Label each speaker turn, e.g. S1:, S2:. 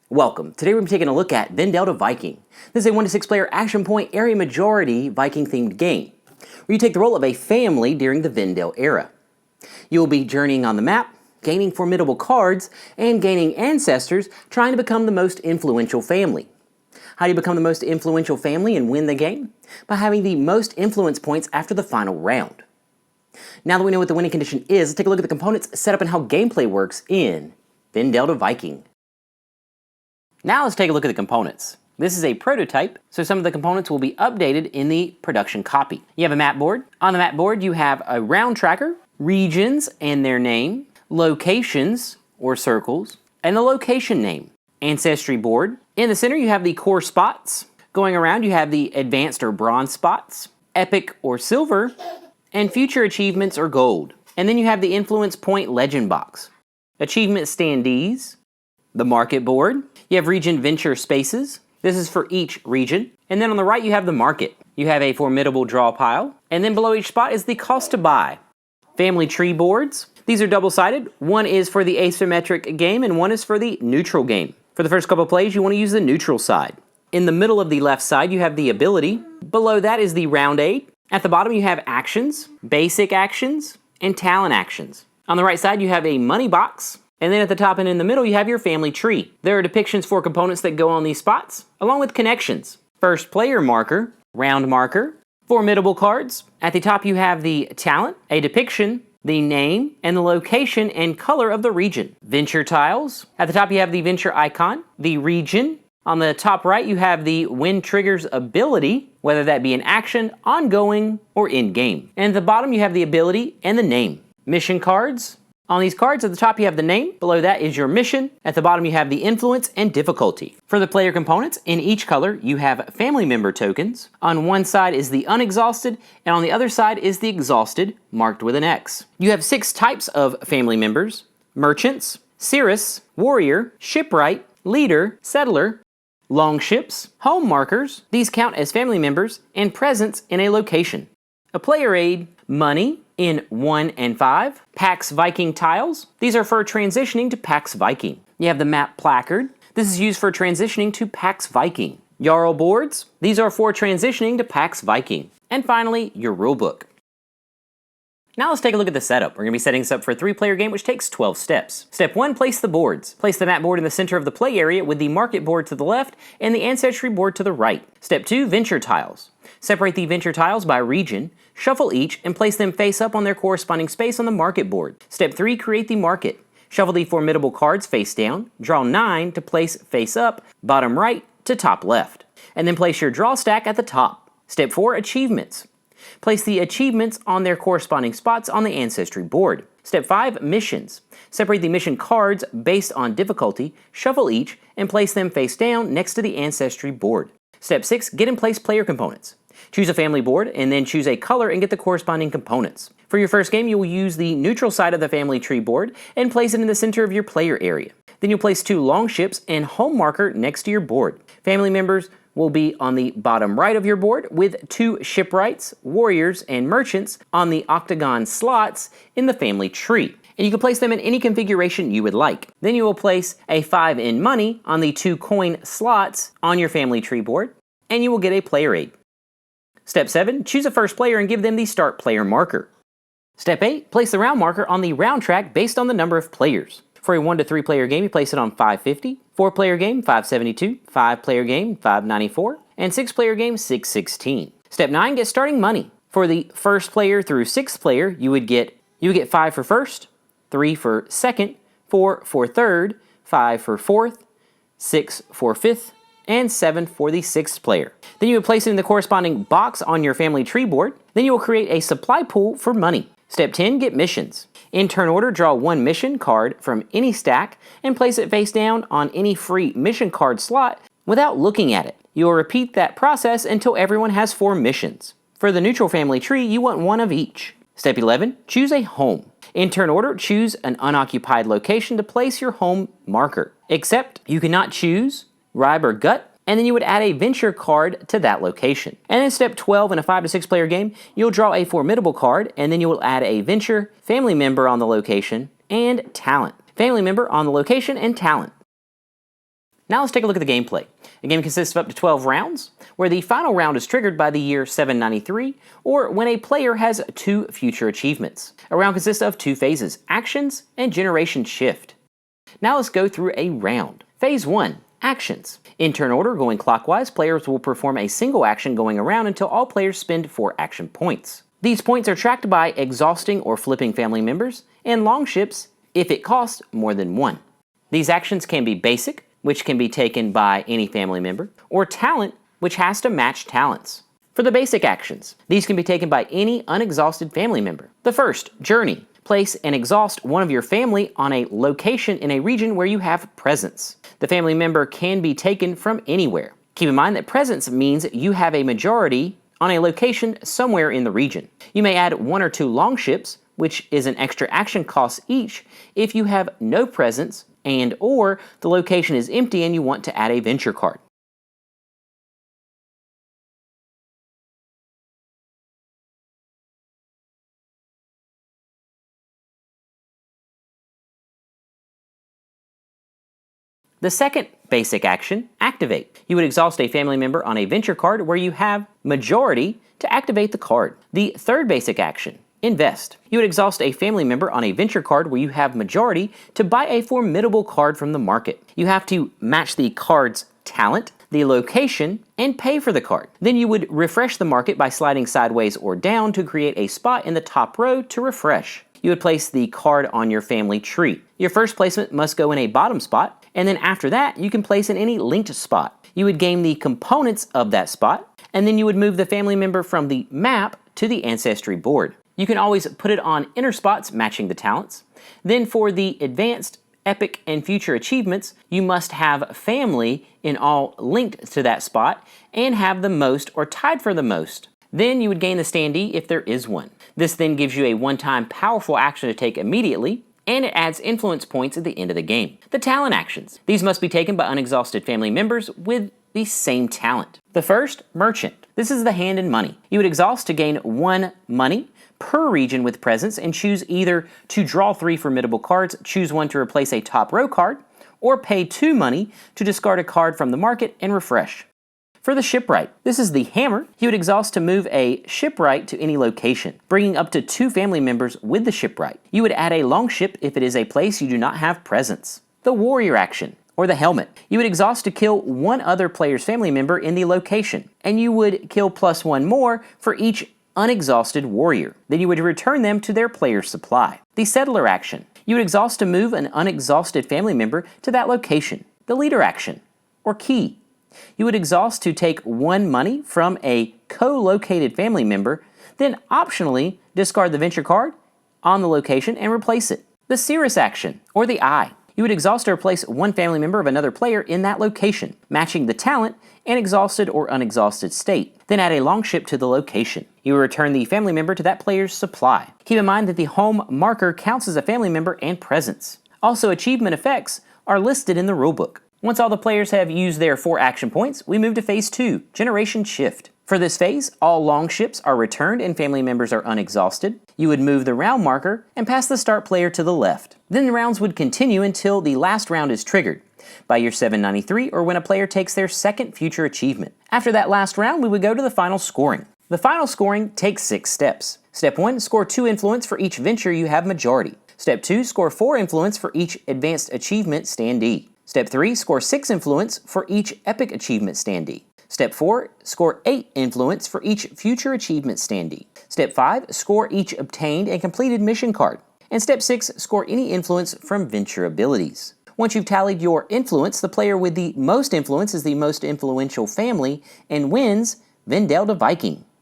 S1: Welcome. Today we're taking a look at Vendel to Viking. This is a 1 to 6 player action point area majority Viking themed game, where you take the role of a family during the Vendel era. You will be journeying on the map, gaining formidable cards, and gaining ancestors, trying to become the most influential family. How do you become the most influential family and win the game? By having the most influence points after the final round. Now that we know what the winning condition is, let's take a look at the components, setup, and how gameplay works in Vendel to Viking. Now let's take a look at the components. This is a prototype, so some of the components will be updated in the production copy. You have a map board. On the map board, you have a round tracker, regions and their name, locations or circles, and the location name. Ancestry board. In the center, you have the core spots. Going around, you have the advanced or bronze spots, epic or silver, and future achievements or gold. And then you have the influence point legend box. Achievement standees, the market board. You have region venture spaces. This is for each region. And then on the right, you have the market. You have a formidable draw pile. And then below each spot is the cost to buy. Family tree boards. These are double-sided. One is for the asymmetric game and one is for the neutral game. For the first couple of plays, you want to use the neutral side. In the middle of the left side, you have the ability. Below that is the round aid. At the bottom, you have actions, basic actions, and talent actions. On the right side, you have a money box. And then at the top and in the middle, you have your family tree. There are depictions for components that go on these spots, along with connections. First player marker, round marker, formidable cards. At the top, you have the talent, a depiction, the name, and the location and color of the region. Venture tiles. At the top, you have the venture icon, the region. On the top right, you have the when triggers ability, whether that be an action, ongoing, or in-game. And at the bottom, you have the ability and the name. Mission cards. On these cards, at the top you have the name, below that is your mission, at the bottom you have the influence and difficulty. For the player components, in each color you have family member tokens. On one side is the unexhausted, and on the other side is the exhausted, marked with an X. You have 6 types of family members: merchants, cirrus, warrior, shipwright, leader, settler, longships, home markers, these count as family members, and presence in a location. A player aid, money, in 1 and 5. Pax Viking tiles. These are for transitioning to Pax Viking. You have the map placard. This is used for transitioning to Pax Viking. Jarl boards. These are for transitioning to Pax Viking. And finally, your rulebook. Now let's take a look at the setup. We're going to be setting this up for a 3-player game, which takes 12 steps. Step 1, place the boards. Place the map board in the center of the play area with the market board to the left and the ancestry board to the right. Step 2, venture tiles. Separate the venture tiles by region, shuffle each, and place them face up on their corresponding space on the market board. Step 3, create the market. Shuffle the formidable cards face down, draw 9 to place face up, bottom right to top left. And then place your draw stack at the top. Step 4, achievements. Place the achievements on their corresponding spots on the ancestry board. Step 5, missions. Separate the mission cards based on difficulty, shuffle each, and place them face down next to the ancestry board. Step 6, get in place player components. Choose a family board and then choose a color and get the corresponding components. For your first game, you will use the neutral side of the family tree board and place it in the center of your player area. Then you'll place 2 longships and home marker next to your board. Family members will be on the bottom right of your board with 2 shipwrights, warriors, and merchants on the octagon slots in the family tree. And you can place them in any configuration you would like. Then you will place a 5 in money on the 2 coin slots on your family tree board, and you will get a player aid. Step 7, choose a first player and give them the start player marker. Step 8, place the round marker on the round track based on the number of players. For a 1 to 3 player game, you place it on 550, 4 player game 572, 5 player game 594, and 6 player game 616. Step 9, get starting money. For the first player through 6th player, you would get 5 for first, 3 for second, 4 for third, 5 for fourth, 6 for fifth, and 7 for the 6th player. Then you would place it in the corresponding box on your family tree board. Then you will create a supply pool for money. Step 10, get missions. In turn order, draw 1 mission card from any stack and place it face down on any free mission card slot without looking at it. You will repeat that process until everyone has 4 missions. For the neutral family tree, you want 1 of each. Step 11, choose a home. In turn order, choose an unoccupied location to place your home marker. Except you cannot choose Ribe or Gut, and then you would add a venture card to that location. And in step 12, in a 5 to 6 player game, you'll draw a formidable card, and then you will add a venture, family member on the location, and talent. Family member on the location and talent. Now let's take a look at the gameplay. A game consists of up to 12 rounds, where the final round is triggered by the year 793, or when a player has 2 future achievements. A round consists of 2 phases, actions and generation shift. Now let's go through a round. Phase 1, actions. In turn order, going clockwise, players will perform a single action going around until all players spend 4 action points. These points are tracked by exhausting or flipping family members, and longships if it costs more than 1. These actions can be basic, which can be taken by any family member, or talent, which has to match talents. For the basic actions, these can be taken by any unexhausted family member. The first, journey. Place and exhaust one of your family on a location in a region where you have presence. The family member can be taken from anywhere. Keep in mind that presence means you have a majority on a location somewhere in the region. You may add 1 or 2 longships, which is an extra action cost each if you have no presence and or the location is empty and you want to add a venture card. The second basic action, activate. You would exhaust a family member on a venture card where you have majority to activate the card. The third basic action, invest. You would exhaust a family member on a venture card where you have majority to buy a formidable card from the market. You have to match the card's talent, the location, and pay for the card. Then you would refresh the market by sliding sideways or down to create a spot in the top row to refresh. You would place the card on your family tree. Your first placement must go in a bottom spot, and then after that, you can place in any linked spot. You would gain the components of that spot, and then you would move the family member from the map to the ancestry board. You can always put it on inner spots matching the talents. Then for the advanced, epic, and future achievements, you must have family in all linked to that spot and have the most or tied for the most. Then you would gain the standee if there is one. This then gives you a one-time powerful action to take immediately, and it adds influence points at the end of the game. The talent actions. These must be taken by unexhausted family members with the same talent. The first, merchant. This is the hand and money. You would exhaust to gain 1 money per region with presence and choose either to draw 3 formidable cards, choose 1 to replace a top row card, or pay 2 money to discard a card from the market and refresh. For the shipwright, this is the hammer. You would exhaust to move a shipwright to any location, bringing up to 2 family members with the shipwright. You would add a longship if it is a place you do not have presence. The warrior action, or the helmet. You would exhaust to kill 1 other player's family member in the location, and you would kill +1 more for each unexhausted warrior. Then you would return them to their player's supply. The settler action. You would exhaust to move an unexhausted family member to that location. The leader action, or key. You would exhaust to take 1 money from a co-located family member, then optionally discard the venture card on the location and replace it. The Cirrus action, or the eye. You would exhaust to replace 1 family member of another player in that location, matching the talent and exhausted or unexhausted state. Then add a longship to the location. You will return the family member to that player's supply. Keep in mind that the home marker counts as a family member and presence. Also, achievement effects are listed in the rulebook. Once all the players have used their 4 action points, we move to Phase 2, Generation Shift. For this phase, all longships are returned and family members are unexhausted. You would move the round marker and pass the start player to the left. Then the rounds would continue until the last round is triggered, by year 793 or when a player takes their second future achievement. After that last round, we would go to the final scoring. The final scoring takes 6 steps. Step 1, score 2 influence for each venture you have majority. Step 2, score 4 influence for each advanced achievement standee. Step 3, score 6 influence for each epic achievement standee. Step 4, score 8 influence for each future achievement standee. Step 5, score each obtained and completed mission card. And Step 6, score any influence from venture abilities. Once you've tallied your influence, the player with the most influence is the most influential family and wins Vendel to Viking.